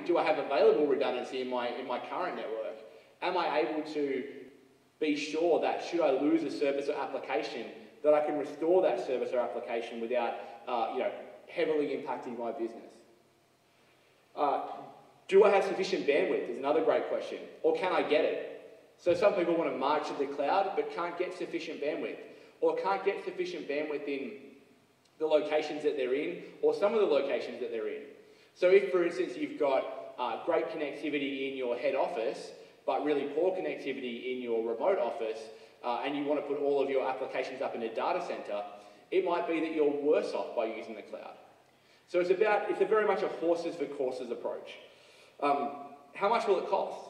do I have available redundancy in my current network? Am I able to be sure that should I lose a service or application, that I can restore that service or application without heavily impacting my business? Do I have sufficient bandwidth is another great question, or can I get it? So some people want to march to the cloud but can't get sufficient bandwidth, or can't get sufficient bandwidth in the locations that they're in, or some of the locations that they're in. So if, for instance, you've got great connectivity in your head office, but really poor connectivity in your remote office, and you want to put all of your applications up in a data center, it might be that you're worse off by using the cloud. So it's very much a horses for courses approach. How much will it cost?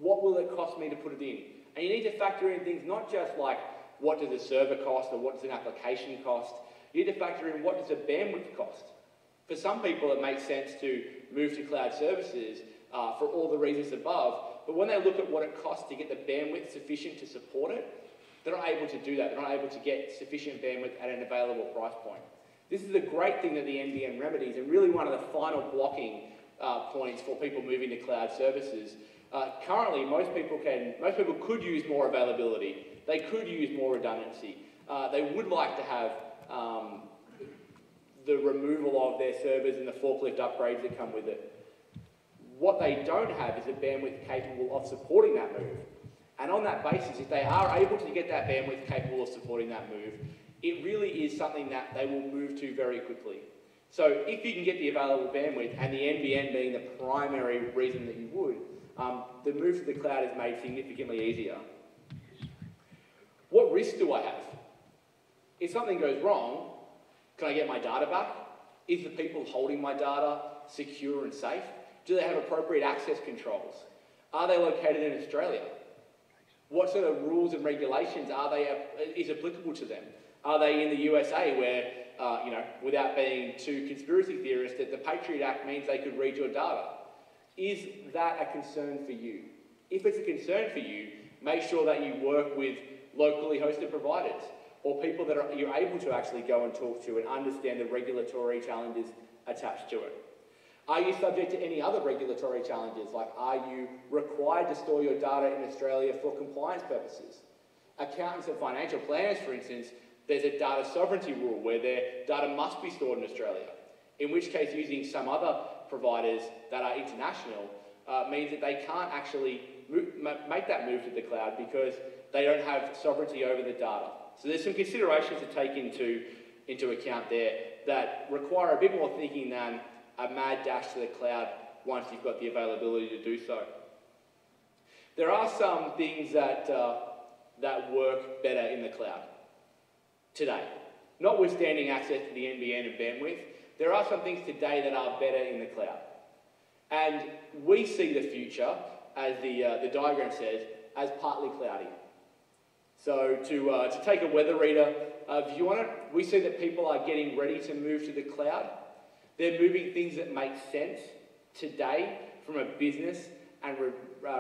What will it cost me to put it in? And you need to factor in things not just like what does a server cost or what does an application cost. You need to factor in what does a bandwidth cost. For some people it makes sense to move to cloud services for all the reasons above, but when they look at what it costs to get the bandwidth sufficient to support it, they're not able to do that. They're not able to get sufficient bandwidth at an available price point. This is a great thing that the NBN remedies, and really one of the final blocking points for people moving to cloud services. Currently, most people could use more availability. They could use more redundancy. They would like to have the removal of their servers and the forklift upgrades that come with it. What they don't have is a bandwidth capable of supporting that move. And on that basis, if they are able to get that bandwidth capable of supporting that move, it really is something that they will move to very quickly. So if you can get the available bandwidth, and the NBN being the primary reason that you would, the move to the cloud is made significantly easier. What risk do I have? If something goes wrong, can I get my data back? Is the people holding my data secure and safe? Do they have appropriate access controls? Are they located in Australia? What sort of rules and regulations is applicable to them? Are they in the USA where, without being too conspiracy theorist, that the Patriot Act means they could read your data? Is that a concern for you? If it's a concern for you, make sure that you work with locally hosted providers or people that you're able to actually go and talk to and understand the regulatory challenges attached to it. Are you subject to any other regulatory challenges? Like, are you required to store your data in Australia for compliance purposes? Accountants and financial planners, for instance, there's a data sovereignty rule where their data must be stored in Australia, in which case using some other providers that are international means that they can't actually make that move to the cloud because they don't have sovereignty over the data. So there's some considerations to take into account there that require a bit more thinking than a mad dash to the cloud once you've got the availability to do so. There are some things that work better in the cloud today. Notwithstanding access to the NBN and bandwidth, there are some things today that are better in the cloud. And we see the future, as the diagram says, as partly cloudy. So to take a weather reader view on it, we see that people are getting ready to move to the cloud. They're moving things that make sense today from a business and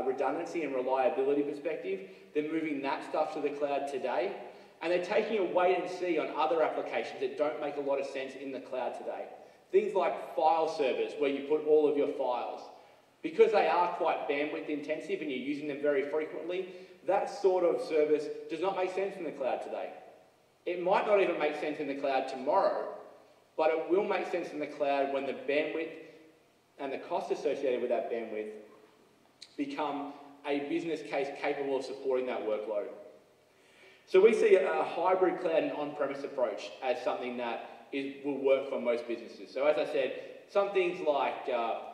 redundancy and reliability perspective. They're moving that stuff to the cloud today. And they're taking a wait and see on other applications that don't make a lot of sense in the cloud today. Things like file servers, where you put all of your files. Because they are quite bandwidth intensive and you're using them very frequently, that sort of service does not make sense in the cloud today. It might not even make sense in the cloud tomorrow, but it will make sense in the cloud when the bandwidth and the cost associated with that bandwidth become a business case capable of supporting that workload. So we see a hybrid cloud and on-premise approach as something that will work for most businesses. So as I said, some things like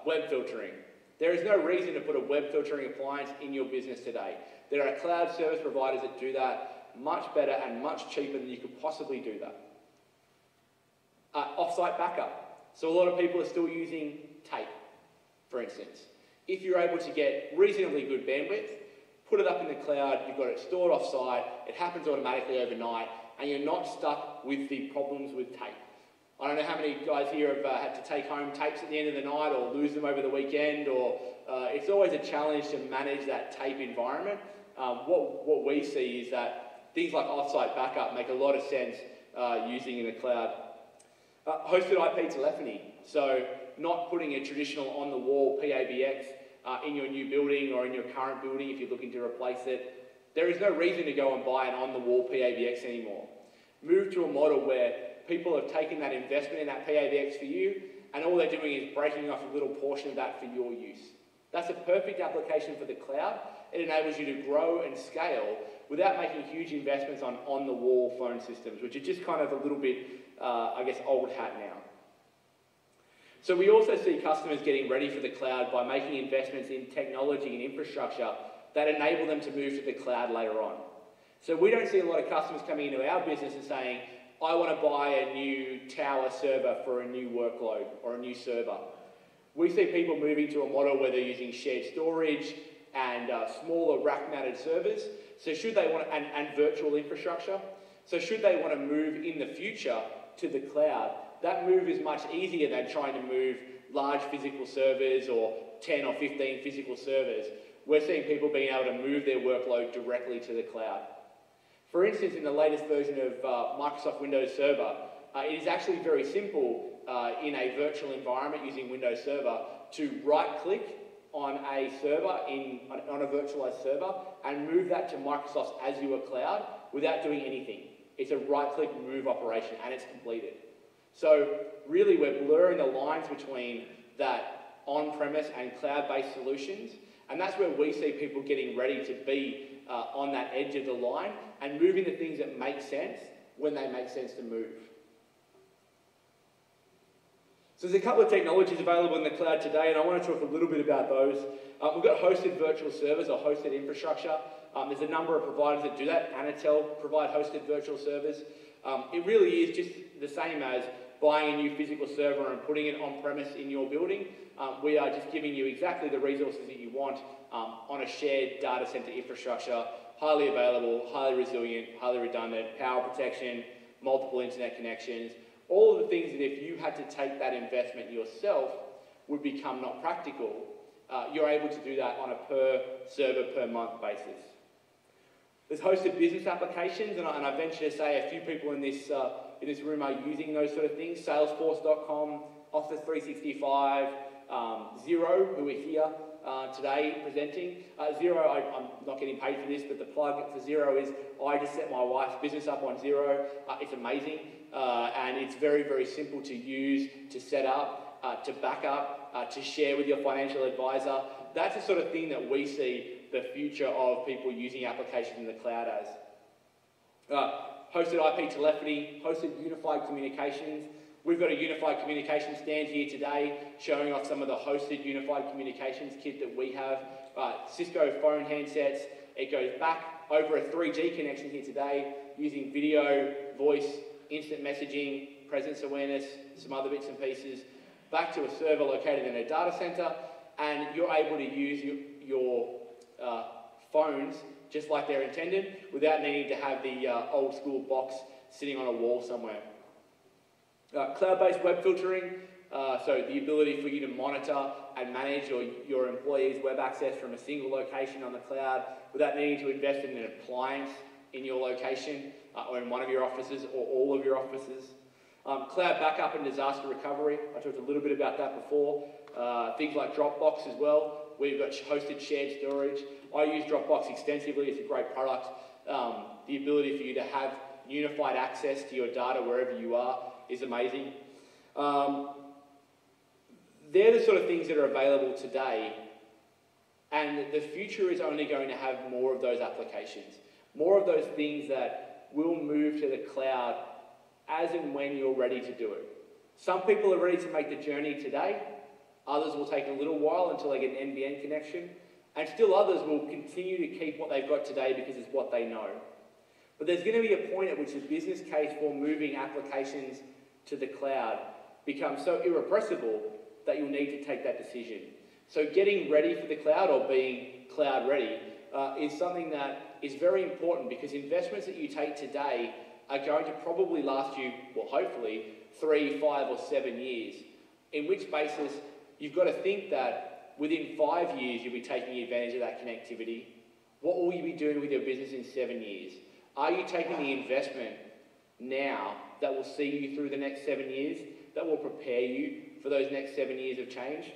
web filtering. There is no reason to put a web filtering appliance in your business today. There are cloud service providers that do that much better and much cheaper than you could possibly do that. Off-site backup. So a lot of people are still using tape, for instance. If you're able to get reasonably good bandwidth, put it up in the cloud, you've got it stored off-site, it happens automatically overnight, and you're not stuck with the problems with tape. I don't know how many guys here have had to take home tapes at the end of the night or lose them over the weekend, or it's always a challenge to manage that tape environment. What we see is that things like off-site backup make a lot of sense using in the cloud. Hosted IP telephony. So not putting a traditional on-the-wall PABX in your new building or in your current building if you're looking to replace it. There is no reason to go and buy an on-the-wall PABX anymore. Move to a model where people have taken that investment in that PABX for you, and all they're doing is breaking off a little portion of that for your use. That's a perfect application for the cloud. It enables you to grow and scale without making huge investments on the wall phone systems, which are just kind of a little bit, I guess, old hat now. So we also see customers getting ready for the cloud by making investments in technology and infrastructure that enable them to move to the cloud later on. So we don't see a lot of customers coming into our business and saying, I want to buy a new tower server for a new workload or a new server. We see people moving to a model where they're using shared storage and smaller rack-mounted servers. So should they want to, and virtual infrastructure. So should they want to move in the future to the cloud, that move is much easier than trying to move large physical servers or 10 or 15 physical servers. We're seeing people being able to move their workload directly to the cloud. For instance, in the latest version of Microsoft Windows Server, it is actually very simple in a virtual environment using Windows Server to right-click on a server, on a virtualized server, and move that to Microsoft's Azure cloud without doing anything. It's a right-click move operation, and it's completed. So really, we're blurring the lines between that on-premise and cloud-based solutions, and that's where we see people getting ready to be on that edge of the line and moving the things that make sense when they make sense to move. So there's a couple of technologies available in the cloud today, and I want to talk a little bit about those. We've got hosted virtual servers or hosted infrastructure. There's a number of providers that do that. OranaTexpo provide hosted virtual servers. It really is just the same as buying a new physical server and putting it on-premise in your building. We are just giving you exactly the resources that you want on a shared data center infrastructure, highly available, highly resilient, highly redundant, power protection, multiple internet connections, all of the things that if you had to take that investment yourself would become not practical. You're able to do that on a per server, per month basis. There's hosted business applications, and I venture to say a few people in this room are using those sort of things. Salesforce.com, Office 365, Xero, who are here today presenting. Xero, I'm not getting paid for this, but the plug for Xero is I just set my wife's business up on Xero. It's amazing, and it's very, very simple to use, to set up, to back up, to share with your financial advisor. That's the sort of thing that we see the future of people using applications in the cloud as. Hosted IP telephony, hosted unified communications. We've got a unified communications stand here today showing off some of the hosted unified communications kit that we have. Cisco phone handsets. It goes back over a 3G connection here today using video, voice, instant messaging, presence awareness, some other bits and pieces, back to a server located in a data center, and you're able to use your phones just like they're intended without needing to have the old school box sitting on a wall somewhere. Cloud-based web filtering, so the ability for you to monitor and manage your employees' web access from a single location on the cloud without needing to invest in an appliance in your location or in one of your offices or all of your offices. Cloud backup and disaster recovery, I talked a little bit about that before. Things like Dropbox as well. We've got hosted shared storage. I use Dropbox extensively. It's a great product. The ability for you to have unified access to your data wherever you are is amazing. They're the sort of things that are available today, and the future is only going to have more of those applications, more of those things that will move to the cloud as and when you're ready to do it. Some people are ready to make the journey today. Others will take a little while until they get an NBN connection, and still others will continue to keep what they've got today because it's what they know. But there's going to be a point at which the business case for moving applications to the cloud becomes so irrepressible that you'll need to take that decision. So getting ready for the cloud or being cloud ready is something that is very important because investments that you take today are going to probably last you, well, hopefully, 3, 5 or 7 years, in which basis you've got to think that within 5 years you'll be taking advantage of that connectivity. What will you be doing with your business in 7 years? Are you taking the investment now that will see you through the next 7 years, that will prepare you for those next 7 years of change.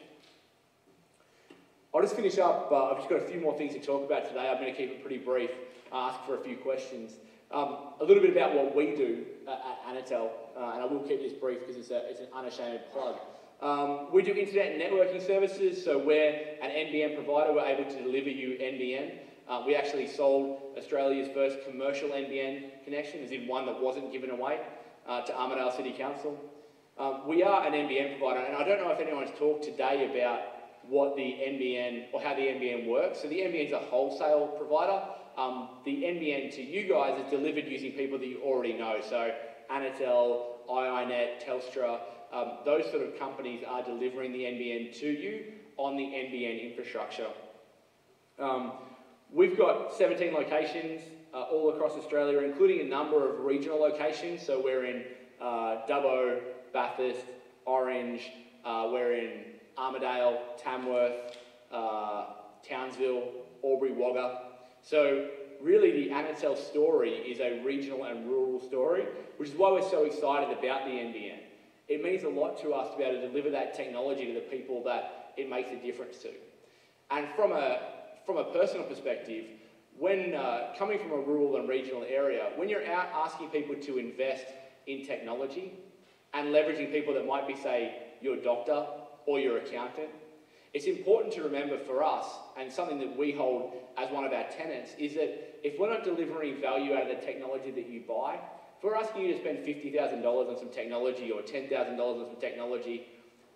I'll just finish up. I've just got a few more things to talk about today. I'm going to keep it pretty brief, ask for a few questions. A little bit about what we do at Anatel, and I will keep this brief because it's an unashamed plug. We do internet and networking services, so we're an NBN provider. We're able to deliver you NBN. We actually sold Australia's first commercial NBN connection, as in one that wasn't given away to Armidale City Council. We are an NBN provider, and I don't know if anyone's talked today about what the NBN, or how the NBN works. So the NBN is a wholesale provider. The NBN to you guys is delivered using people that you already know. So Anatel, iiNet, Telstra, those sort of companies are delivering the NBN to you on the NBN infrastructure. We've got 17 locations all across Australia, including a number of regional locations. So we're in Dubbo, Bathurst, Orange, we're in Armidale, Tamworth, Townsville, Albury, Wagga. So really the Anatel story is a regional and rural story, which is why we're so excited about the NBN. It means a lot to us to be able to deliver that technology to the people that it makes a difference to. And from a personal perspective, when coming from a rural and regional area, when you're out asking people to invest in technology and leveraging people that might be, say, your doctor or your accountant, it's important to remember for us, and something that we hold as one of our tenets, is that if we're not delivering value out of the technology that you buy, if we're asking you to spend $50,000 on some technology or $10,000 on some technology,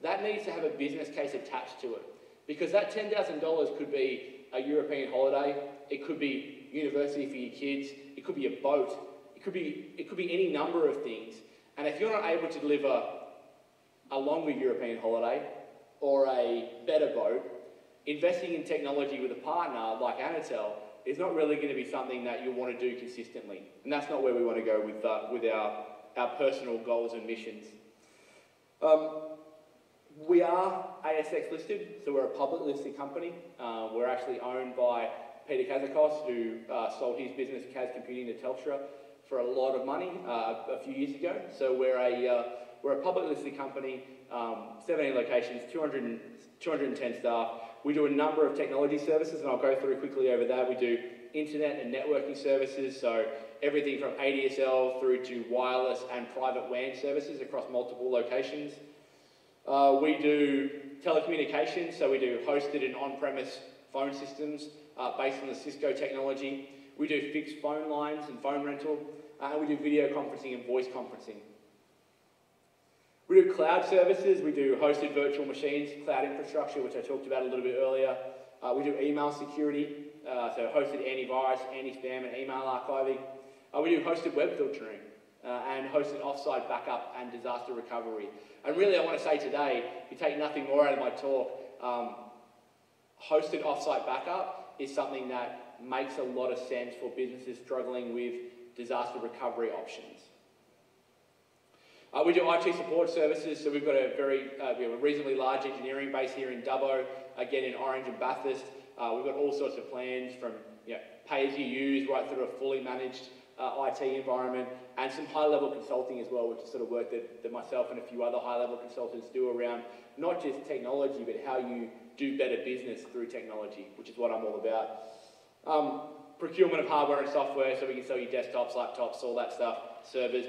that needs to have a business case attached to it. Because that $10,000 could be a European holiday, it could be university for your kids, it could be a boat, it could be any number of things. And if you're not able to deliver a longer European holiday or a better boat, investing in technology with a partner like Anatel is not really going to be something that you'll want to do consistently. And that's not where we want to go with our personal goals and missions. We are ASX listed, so we're a public listed company. We're actually owned by Peter Kazakos, who sold his business, Kaz Computing, to Telstra for a lot of money a few years ago. So we're a public listed company, 17 locations, 210 staff. We do a number of technology services, and I'll go through quickly over that. We do internet and networking services, so everything from ADSL through to wireless and private WAN services across multiple locations. We do telecommunications, so we do hosted and on-premise phone systems based on the Cisco technology. We do fixed phone lines and phone rental, and we do video conferencing and voice conferencing. We do cloud services, we do hosted virtual machines, cloud infrastructure, which I talked about a little bit earlier. We do email security, so hosted antivirus, anti-spam and email archiving. We do hosted web filtering and hosted offsite backup and disaster recovery. And really I want to say today, if you take nothing more out of my talk, hosted offsite backup is something that makes a lot of sense for businesses struggling with disaster recovery options. We do IT support services, so we've got we have a reasonably large engineering base here in Dubbo, again in Orange and Bathurst. We've got all sorts of plans from pay-as-you-use right through a fully managed IT environment, and some high-level consulting as well, which is sort of work that myself and a few other high-level consultants do around not just technology, but how you do better business through technology, which is what I'm all about. Procurement of hardware and software, so we can sell you desktops, laptops, all that stuff, servers.